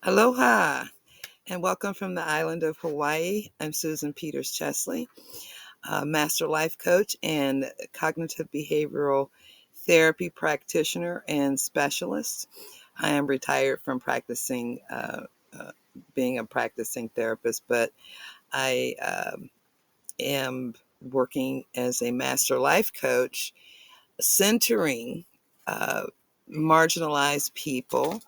Aloha and welcome from the island of Hawaii. I'm Susan Peters Chesley, Master Life Coach and Cognitive Behavioral Therapy Practitioner and Specialist. I am retired from uh, being a practicing therapist, but I am working as a Master Life Coach, centering uh, marginalized people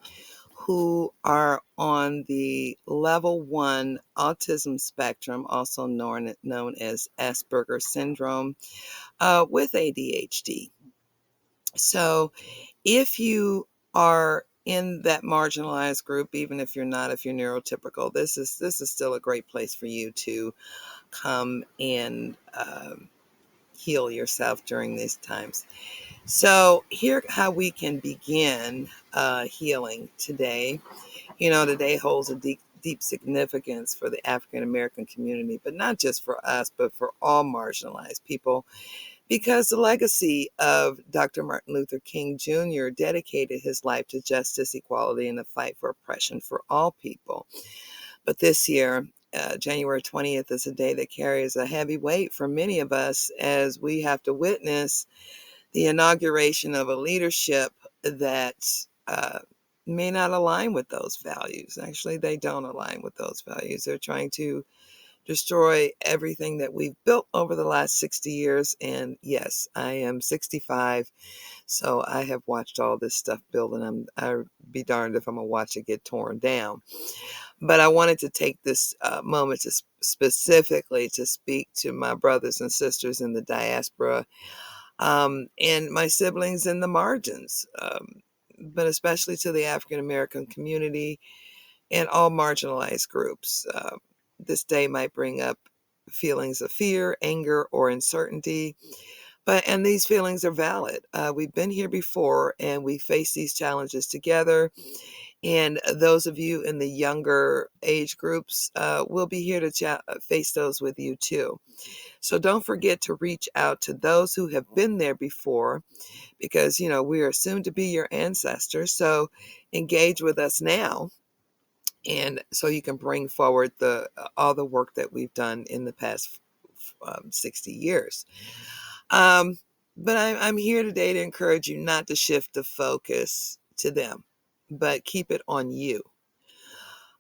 who are on the level 1 autism spectrum, also known as Asperger's syndrome, with ADHD. So if you are in that marginalized group, even if you're not, if you're neurotypical, this is still a great place for you to come and heal yourself during these times. So here, how we can begin healing today. Today holds a deep significance for the African American community, but not just for us, but for all marginalized people, because the legacy of Dr. Martin Luther King Jr. dedicated his life to justice, equality, and the fight for oppression for all people. But this year, January 20th, is a day that carries a heavy weight for many of us as we have to witness the inauguration of a leadership that may not align with those values. Actually, they don't align with those values. They're trying to destroy everything that we've built over the last 60 years. And yes, I am 65, so I have watched all this stuff build, and I'd be darned if I'm going to watch it get torn down. But I wanted to take this moment to specifically to speak to my brothers and sisters in the diaspora, and my siblings in the margins, but especially to the African American community and all marginalized groups. This day might bring up feelings of fear, anger, or uncertainty, and these feelings are valid. We've been here before, and we face these challenges together. And those of you in the younger age groups will be here to face those with you too. So don't forget to reach out to those who have been there before, because, we are soon to be your ancestors. So engage with us now. And so you can bring forward all the work that we've done in the past 60 years. But I'm here today to encourage you not to shift the focus to them, but keep it on you,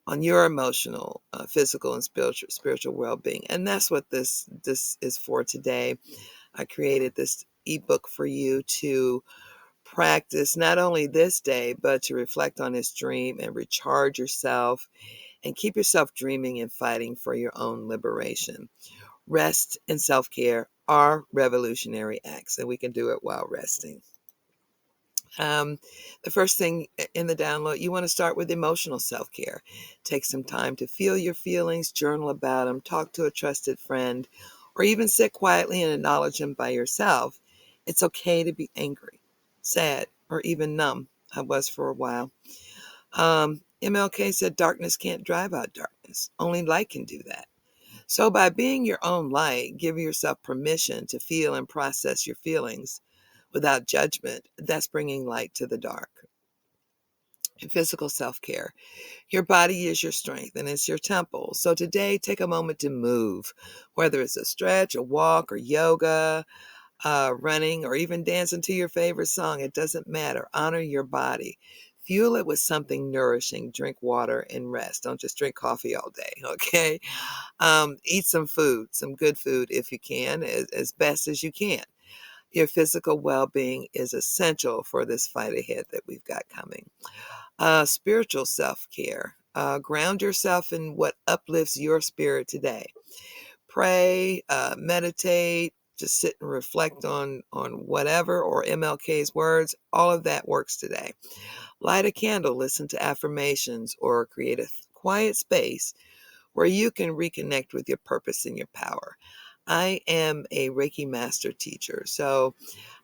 on your emotional, physical, and spiritual well-being. And that's what this is for today. I created this ebook for you to practice not only this day, but to reflect on this dream and recharge yourself and keep yourself dreaming and fighting for your own liberation. Rest and self-care are revolutionary acts, and we can do it while resting. The first thing in the download, you want to start with emotional self-care. Take some time to feel your feelings, journal about them, talk to a trusted friend, or even sit quietly and acknowledge them by yourself. It's okay to be angry, sad, or even numb. I was for a while. MLK said darkness can't drive out darkness. Only light can do that. So by being your own light, give yourself permission to feel and process your feelings without judgment. That's bringing light to the dark. And physical self-care. Your body is your strength and it's your temple. So today, take a moment to move, whether it's a stretch, a walk, or yoga, running, or even dancing to your favorite song. It doesn't matter. Honor your body. Fuel it with something nourishing. Drink water and rest. Don't just drink coffee all day, okay? Eat some food, some good food if you can, as best as you can. Your physical well-being is essential for this fight ahead that we've got coming. Spiritual self-care. Ground yourself in what uplifts your spirit today. Pray, meditate, just sit and reflect on whatever, or MLK's words. All of that works today. Light a candle, listen to affirmations, or create a quiet space where you can reconnect with your purpose and your power. I am a Reiki master teacher, so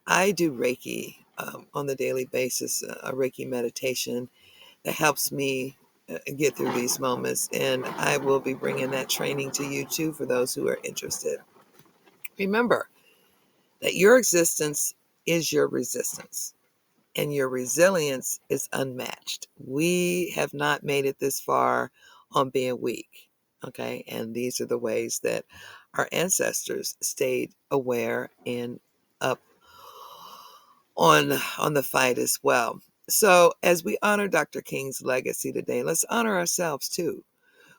I do Reiki on the daily basis, a Reiki meditation that helps me get through these moments, and I will be bringing that training to you too for those who are interested. Remember that your existence is your resistance, and your resilience is unmatched. We have not made it this far on being weak. Okay. And these are the ways that our ancestors stayed aware and up on the fight as well. So as we honor Dr. King's legacy today, let's honor ourselves too.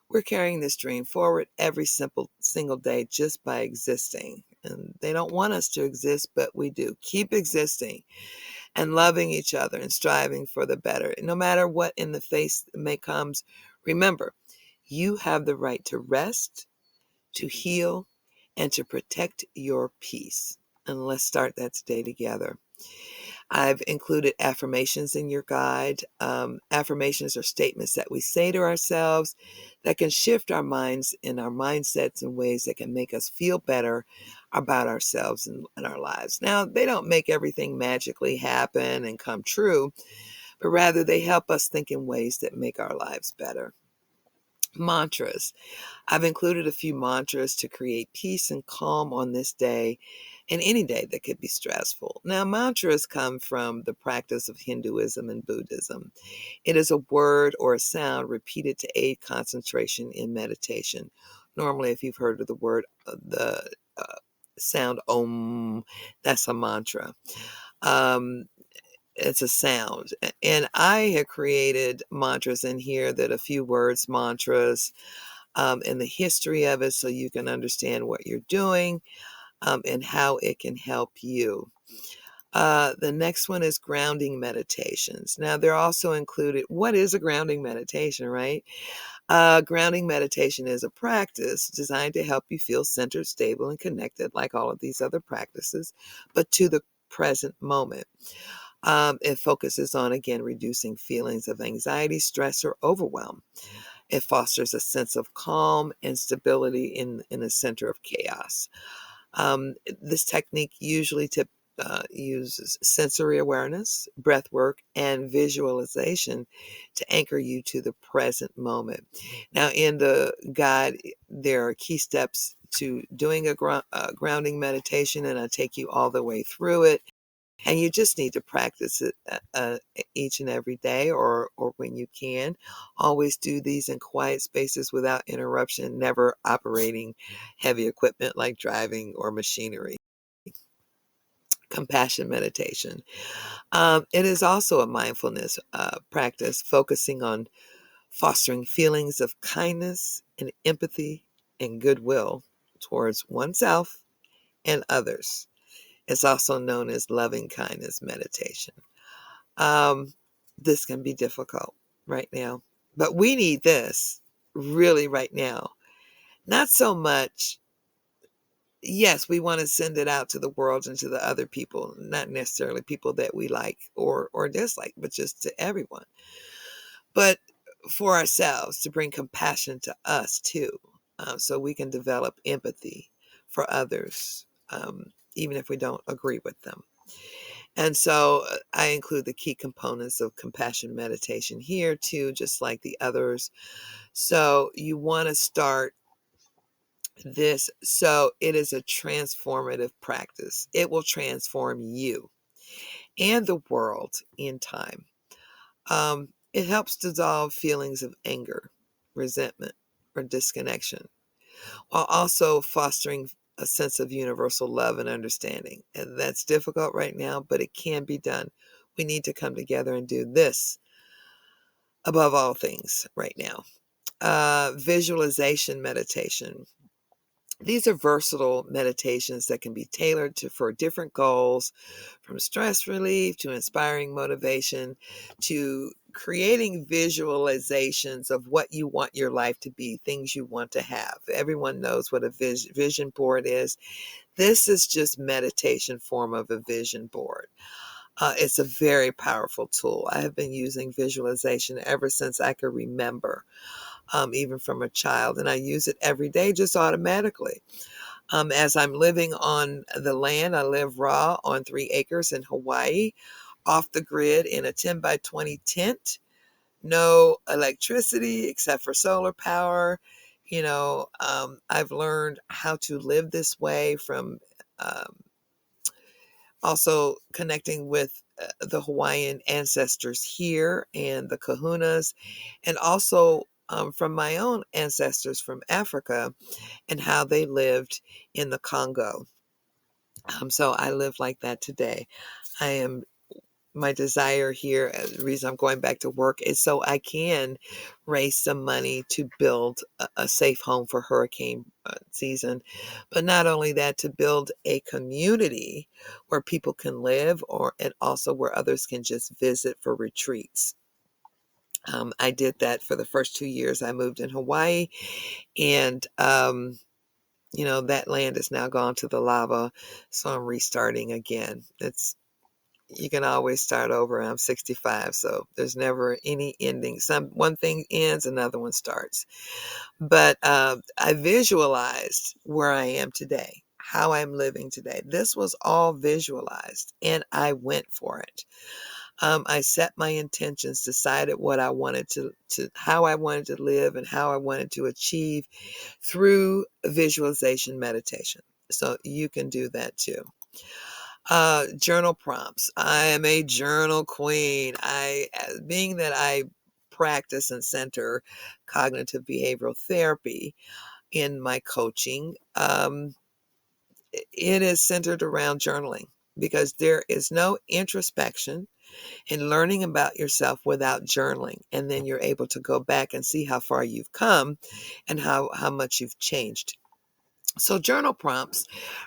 We're carrying this dream forward every single day just by existing. And they don't want us to exist, but we do. Keep existing and loving each other and striving for the better. No matter what in the face may comes, remember, you have the right to rest, to heal, and to protect your peace. And let's start that today together. I've included affirmations in your guide. Affirmations are statements that we say to ourselves that can shift our minds and our mindsets in ways that can make us feel better about ourselves and our lives. Now, they don't make everything magically happen and come true, but rather they help us think in ways that make our lives better. Mantras. I've included a few mantras to create peace and calm on this day and any day that could be stressful. Now, mantras come from the practice of Hinduism and Buddhism. It is a word or a sound repeated to aid concentration in meditation. Normally, if you've heard of the word, the sound om, that's a mantra. It's a sound. And I have created mantras in here that a few words mantras and the history of it so you can understand what you're doing and how it can help you. The next one is grounding meditations. Now, they're also included. What is a grounding meditation, right? Grounding meditation is a practice designed to help you feel centered, stable, and connected, like all of these other practices, but to the present moment. It focuses on, again, reducing feelings of anxiety, stress, or overwhelm. It fosters a sense of calm and stability in the center of chaos. This technique usually uses sensory awareness, breath work, and visualization to anchor you to the present moment. Now, in the guide, there are key steps to doing a grounding meditation, and I take you all the way through it. And you just need to practice it each and every day or when you can. Always do these in quiet spaces without interruption, never operating heavy equipment like driving or machinery. Compassion meditation. It is also a mindfulness practice focusing on fostering feelings of kindness and empathy and goodwill towards oneself and others. It's also known as loving kindness meditation. Um, this can be difficult right now, but we need this really right now. Not so much, yes, we want to send it out to the world and to the other people, not necessarily people that we like or dislike, but just to everyone. But for ourselves to bring compassion to us too, so we can develop empathy for others, even if we don't agree with them. And so I include the key components of compassion meditation here too, just like the others. So you want to start this. So it is a transformative practice. It will transform you and the world in time. It helps dissolve feelings of anger, resentment, or disconnection, while also fostering a sense of universal love and understanding. And that's difficult right now, but it can be done. We need to come together and do this above all things right now. Visualization meditation. These are versatile meditations that can be tailored for different goals, from stress relief to inspiring motivation to creating visualizations of what you want your life to be, things you want to have. Everyone knows what a vision board is. This is just meditation form of a vision board. It's a very powerful tool. I have been using visualization ever since I could remember, even from a child, and I use it every day just automatically. As I'm living on the land, I live raw on 3 acres in Hawaii, off the grid in a 10 by 20 tent, no electricity except for solar power. I've learned how to live this way from also connecting with the Hawaiian ancestors here and the kahunas, and also from my own ancestors from Africa and how they lived in the Congo. So I live like that today. I am My desire here, the reason I'm going back to work is so I can raise some money to build a safe home for hurricane season. But not only that, to build a community where people can live, and also where others can just visit for retreats. I did that for the first 2 years I moved in Hawaii, and that land is now gone to the lava, so I'm restarting again. You can always start over. I'm 65, so there's never any ending. One thing ends, another one starts. But I visualized where I am today, how I'm living today. This was all visualized, and I went for it. I set my intentions, decided what I wanted how I wanted to live, and how I wanted to achieve through visualization meditation. So you can do that too. Journal prompts. I am a journal queen. Being that I practice and center cognitive behavioral therapy in my coaching, it is centered around journaling, because there is no introspection in learning about yourself without journaling. And then you're able to go back and see how far you've come and how much you've changed. So journal prompts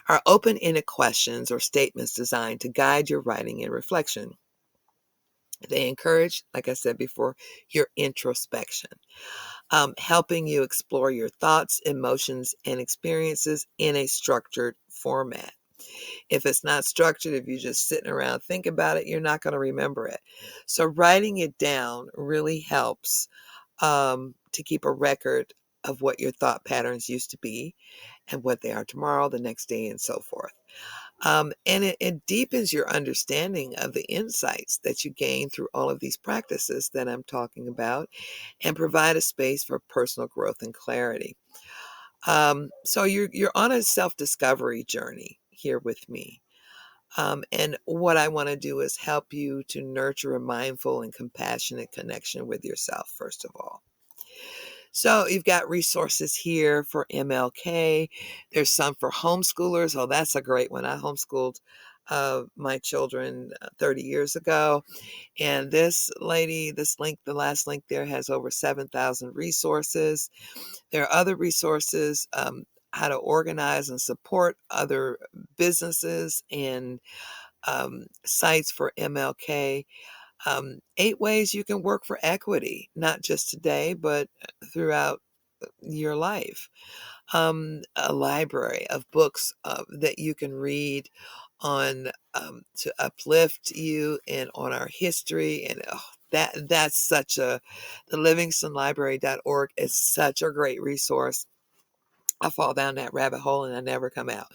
are open-ended questions or statements designed to guide your writing and reflection. They encourage, like I said before, your introspection, helping you explore your thoughts, emotions, and experiences in a structured format. If it's not structured, if you're just sitting around think about it, you're not going to remember it. So writing it down really helps to keep a record of what your thought patterns used to be and what they are tomorrow, the next day, and so forth. And it deepens your understanding of the insights that you gain through all of these practices that I'm talking about, and provide a space for personal growth and clarity. So you're on a self-discovery journey here with me. And what I want to do is help you to nurture a mindful and compassionate connection with yourself, first of all. So you've got resources here for MLK. There's some for homeschoolers. Oh, that's a great one. I homeschooled my children 30 years ago. And this lady, this link, the last link there, has over 7,000 resources. There are other resources, how to organize and support other businesses and sites for MLK. 8 ways you can work for equity, not just today, but throughout your life. A library of books that you can read on, to uplift you and on our history. And that's such the livingstonlibrary.org is such a great resource. I fall down that rabbit hole and I never come out.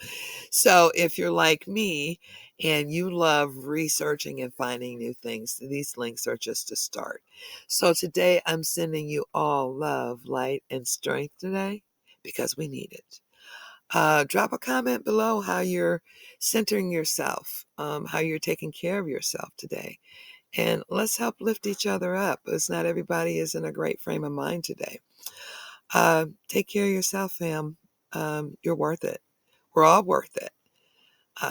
So if you're like me and you love researching and finding new things, these links are just a start. So today I'm sending you all love, light, and strength today, because we need it. Drop a comment below how you're centering yourself, how you're taking care of yourself today. And let's help lift each other up, because not everybody is in a great frame of mind today. Take care of yourself, fam. You're worth it. We're all worth it.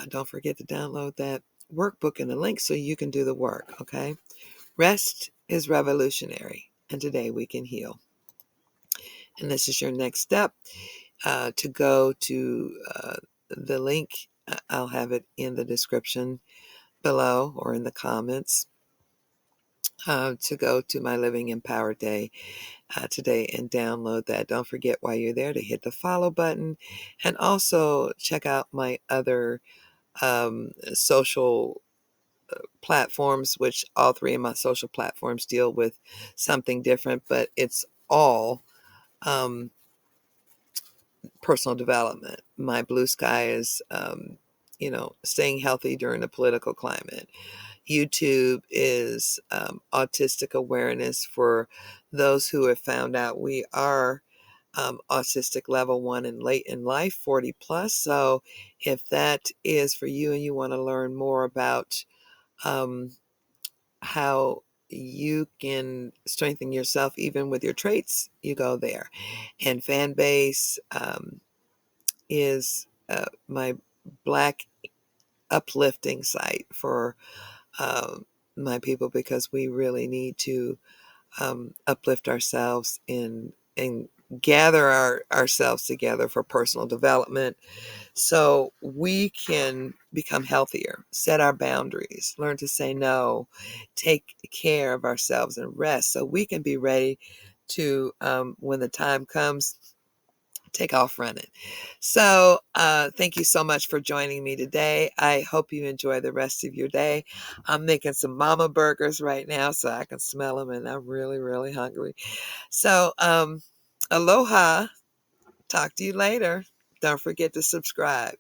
Don't forget to download that workbook in the link so you can do the work, okay? Rest is revolutionary, and today we can heal. And this is your next step, to go to the link. I'll have it in the description below or in the comments, to go to my Living Empowered Day today and download that. Don't forget, while you're there, to hit the follow button, and also check out my other social platforms, which all 3 of my social platforms deal with something different, but it's all um, personal development. My Blue Sky is, staying healthy during the political climate. YouTube is autistic awareness for those who have found out we are autistic level 1 and late in life, 40 plus. So if that is for you and you want to learn more about um, how you can strengthen yourself even with your traits. You go there. And fan base is my Black uplifting site for my people, because we really need to uplift ourselves and gather ourselves together for personal development, so we can become healthier, set our boundaries, learn to say no, take care of ourselves and rest, so we can be ready to, when the time comes, take off running. So thank you so much for joining me today. I hope you enjoy the rest of your day. I'm making some mama burgers right now so I can smell them, and I'm really, really hungry. So aloha. Talk to you later. Don't forget to subscribe.